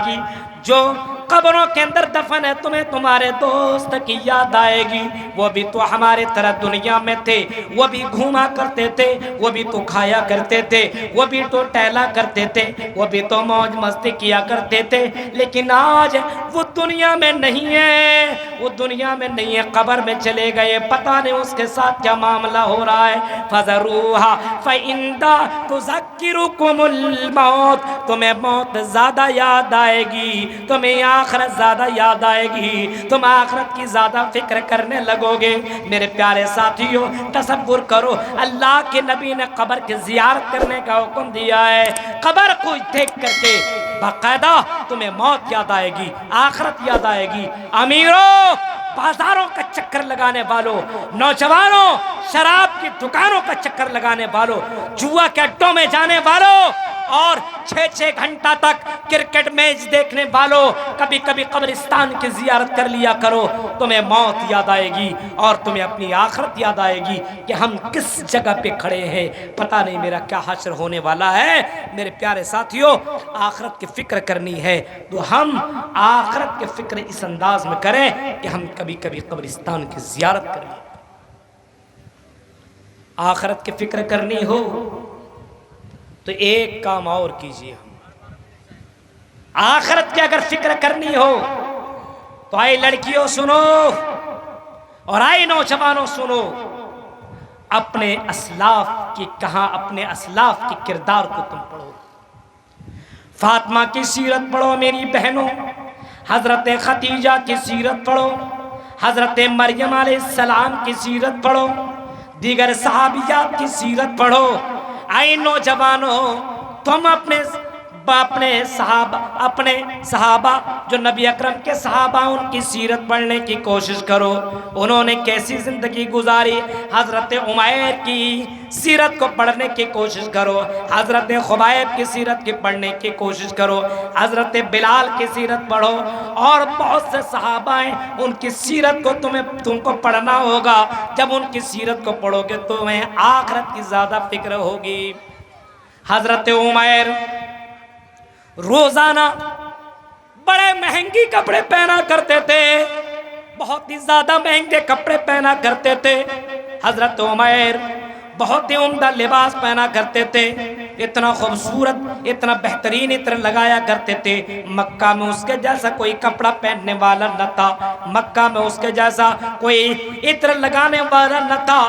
گی. جو قبروں کے اندر دفن ہے تمہیں تمہارے دوست کی یاد آئے گی. وہ بھی تو ہمارے طرح دنیا میں تھے, وہ بھی گھوما کرتے تھے, وہ بھی تو کھایا کرتے تھے, وہ بھی تو ٹہلا کرتے تھے, وہ بھی تو موج مستی کیا کرتے تھے. لیکن آج وہ دنیا میں نہیں ہے, وہ دنیا میں نہیں ہے, قبر میں چلے گئے. پتہ نہیں اس کے ساتھ کیا معاملہ ہو رہا ہے. فَذَرُوهَا فَإِنَّا تُذَكِّرُكُمُ الْمَوْتِ, تمہیں موت زیادہ یاد آئے گی, تمہیں آخرت زیادہ یاد آئے گی, تم آخرت کی زیادہ فکر کرنے لگو گے. میرے پیارے ساتھیوں, تصور کرو اللہ کے نبی نے قبر کی زیارت کرنے کا حکم دیا ہے. قبر کو دیکھ کر کے باقاعدہ تمہیں موت یاد آئے گی, آخرت یاد آئے گی. امیروں, بازاروں کا چکر لگانے والوں, نوجوانوں, شراب کی دکانوں کا چکر لگانے والوں, جوا کے اڈوں میں جانے والوں, اور 6 گھنٹہ تک کرکٹ میچ دیکھنے والوں, کبھی کبھی قبرستان کی زیارت کر لیا کرو. تمہیں موت یاد آئے گی اور تمہیں اپنی آخرت یاد آئے گی کہ ہم کس جگہ پہ کھڑے ہیں, پتہ نہیں میرا کیا حشر ہونے والا ہے. میرے پیارے ساتھیوں, آخرت کی فکر کرنی ہے تو ہم آخرت کی فکر اس انداز میں کریں کہ ہم کبھی کبھی قبرستان کی زیارت کریں. آخرت کی فکر کرنی ہو تو ایک کام اور کیجئے. ہم آخرت کی اگر فکر کرنی ہو تو آئے لڑکیوں سنو اور آئے نوجوانوں سنو, اپنے اسلاف کی کہاں, اپنے اسلاف کی کردار کو تم پڑھو. فاطمہ کی سیرت پڑھو میری بہنوں, حضرت خدیجہ کی سیرت پڑھو, حضرت مریم علیہ السلام کی سیرت پڑھو, دیگر صحابیات کی سیرت پڑھو. آئے نوجوانوں, تم اپنے صحابہ جو نبی اکرم کے صحابہ, ان کی سیرت پڑھنے کی کوشش کرو. انہوں نے کیسی زندگی گزاری, حضرت عمیر کی سیرت کو پڑھنے کی کوشش کرو, حضرت خبیب کی سیرت کی پڑھنے کی کوشش کرو, حضرت بلال کی سیرت پڑھو, اور بہت سے صحابہ ہیں ان کی سیرت کو تم کو پڑھنا ہوگا. جب ان کی سیرت کو پڑھو گے تو تمہیں آخرت کی زیادہ فکر ہوگی. حضرت عمیر روزانہ بڑے مہنگی کپڑے پہنا کرتے تھے, بہت ہی زیادہ مہنگے کپڑے پہنا کرتے تھے. حضرت عمیر بہت ہی عمدہ لباس پہنا کرتے تھے, اتنا خوبصورت, اتنا بہترین عطر لگایا کرتے تھے. مکہ میں اس کے جیسا کوئی کپڑا پہننے والا نہ تھا, مکہ میں اس کے جیسا کوئی عطر لگانے والا نہ تھا,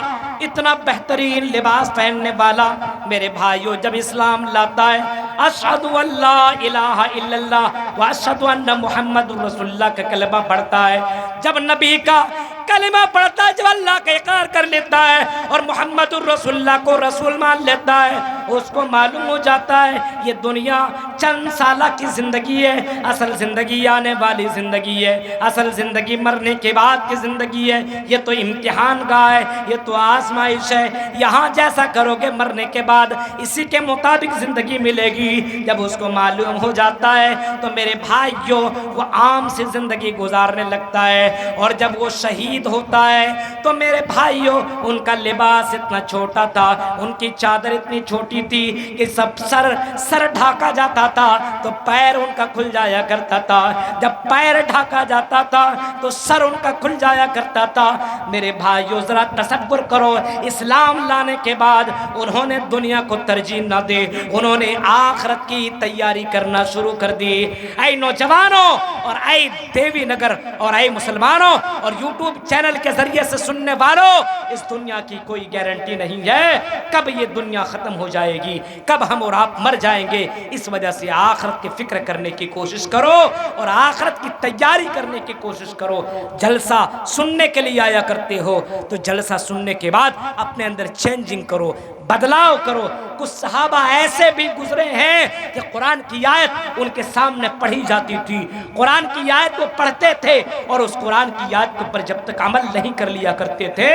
اتنا بہترین لباس پہننے والا. میرے بھائیوں, جب اسلام لاتا ہے اشہد ان لا الہ الا اللہ و اشہد ان محمد رسول اللہ کا کلمہ پڑھتا ہے, جب نبی کا کلمہ پڑھتا ہے, جب اللہ کا اقرار کر لیتا ہے اور محمد الرسول اللہ کو رسول مان لیتا ہے, اس کو معلوم ہو جاتا ہے یہ دنیا چند سالہ کی زندگی ہے, اصل زندگی آنے والی زندگی ہے, اصل زندگی مرنے کے بعد کی زندگی ہے. یہ تو امتحان گاہ ہے, یہ تو آزمائش ہے, یہاں جیسا کرو گے مرنے کے بعد اسی کے مطابق زندگی ملے گی. جب اس کو معلوم ہو جاتا ہے تو میرے بھائیوں وہ عام سی زندگی گزارنے لگتا ہے, اور جب وہ شہید ہوتا ہے تو میرے بھائیوں ان کا لباس اتنا چھوٹا تھا, ان کی چادر اتنی چھوٹی تھی کہ سر ڈھاکا جاتا تھا تو پیر ان کا کھل جایا کرتا تھا, جب پیر ڈھاکا جاتا تھا تو سر ان کا کھل جایا کرتا تھا. میرے بھائیوں ذرا تصور کرو, اسلام لانے کے بعد انہوں نے دنیا کو ترجیح نہ دے, انہوں نے آخرت کی تیاری کرنا شروع کر دی. اے نوجوانوں اور اے دیوی نگر اور اے مسلمانوں اور یوٹیوب چینل کے ذریعے سے سننے والوں, اس دنیا کی کوئی گارنٹی نہیں ہے کب یہ دنیا ختم ہو جائے گی, کب ہم اور آپ مر جائیں گے. اس وجہ سے آخرت کی فکر کرنے کی کوشش کرو اور آخرت کی تیاری کرنے کی کوشش کرو. جلسہ سننے کے لیے آیا کرتے ہو تو جلسہ سننے کے بعد اپنے اندر چینجنگ کرو, بدلاؤ کرو. کچھ صحابہ ایسے بھی گزرے ہیں کہ قرآن کی آیت ان کے سامنے پڑھی جاتی تھی, قرآن کی آیت وہ پڑھتے تھے اور اس قرآن کی آیت کے اوپر جب تک عمل نہیں کر لیا کرتے تھے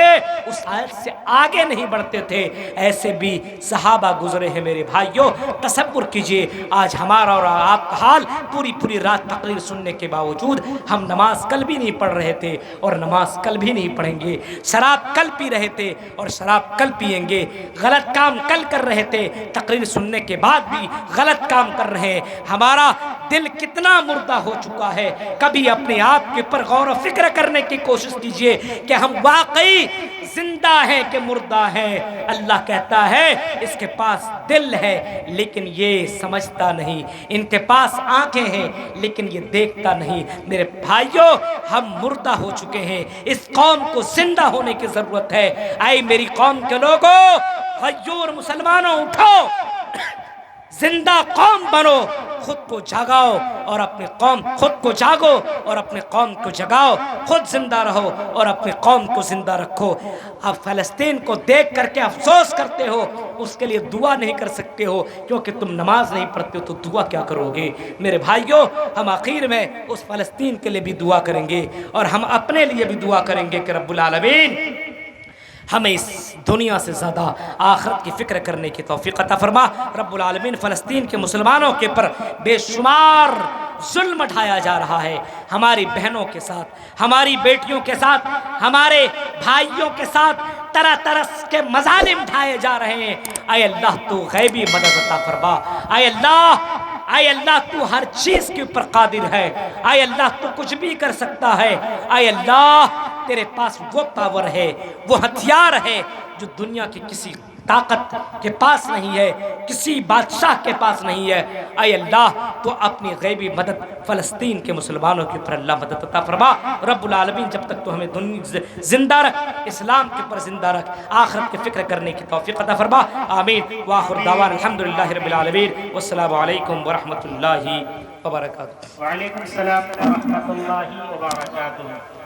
اس آیت سے آگے نہیں بڑھتے تھے. ایسے بھی صحابہ گزرے ہیں. میرے بھائیوں تصور کیجئے آج ہمارا اور آپ کا حال, پوری رات تقریر سننے کے باوجود ہم نماز کل بھی نہیں پڑھ رہے تھے اور نماز کل بھی نہیں پڑھیں گے, شراب کل پی رہے تھے اور شراب کل پئیں گے, غلط غلط کام کل کر رہے تھے، تقریر سننے کے بعد بھی غلط کام کر رہے ہیں۔ ہمارا دل کتنا مردہ ہو چکا ہے۔ کبھی اپنے آپ کے پر غور و فکر کرنے کی کوشش کیجئے کہ ہم واقعی زندہ ہیں کہ مردہ ہیں۔ اللہ کہتا ہے اس کے پاس دل ہے لیکن یہ سمجھتا نہیں، ان کے پاس آنکھیں ہیں لیکن یہ دیکھتا نہیں۔ میرے بھائیوں، ہم مردہ ہو چکے ہیں، اس قوم کو زندہ ہونے کی ضرورت ہے۔ اے میری قوم کے لوگوں، غیور مسلمانوں، اٹھو، زندہ قوم بنو، خود کو جاگاؤ اور اپنی قوم، خود کو جاگو اور اپنی قوم کو جگاؤ، خود زندہ رہو اور اپنی قوم کو زندہ رکھو۔ اب فلسطین کو دیکھ کر کے افسوس کرتے ہو، اس کے لیے دعا نہیں کر سکتے ہو کیونکہ تم نماز نہیں پڑھتے ہو، تو دعا کیا کرو گے؟ میرے بھائیوں، ہم آخر میں اس فلسطین کے لیے بھی دعا کریں گے اور ہم اپنے لیے بھی دعا کریں گے کہ رب العالمین ہمیں اس دنیا سے زیادہ آخرت کی فکر کرنے کی توفیق عطا فرما۔ رب العالمین فلسطین کے مسلمانوں کے پر بے شمار ظلم اٹھایا جا رہا ہے، ہماری بہنوں کے ساتھ، ہماری بیٹیوں کے ساتھ، ہمارے بھائیوں کے ساتھ طرح طرح کے مظالم اٹھائے جا رہے ہیں۔ اے اللہ تو غیبی مدد عطا فرما، اے اللہ تو ہر چیز کے اوپر قادر ہے، اے اللہ تو کچھ بھی کر سکتا ہے، اے اللہ تیرے پاس وہ پاور ہے، وہ ہتھیار ہے جو دنیا کی کسی طاقت کے پاس نہیں ہے، کسی بادشاہ کے پاس نہیں ہے۔ اے اللہ تو اپنی غیبی مدد فلسطین کے مسلمانوں کے اوپر اللہ مدد عطا فرما۔ رب العالمین جب تک تو ہمیں زندہ رکھ، اسلام کے اوپر زندہ رکھ، آخرت کی فکر کرنے کی توفیق عطا فرما۔ آمین وآخر دعوانا الحمدللہ رب العالمین والسلام علیکم ورحمۃ اللہ وبرکاتہ۔ وعلیکم السلام ورحمۃ اللہ وبرکاتہ۔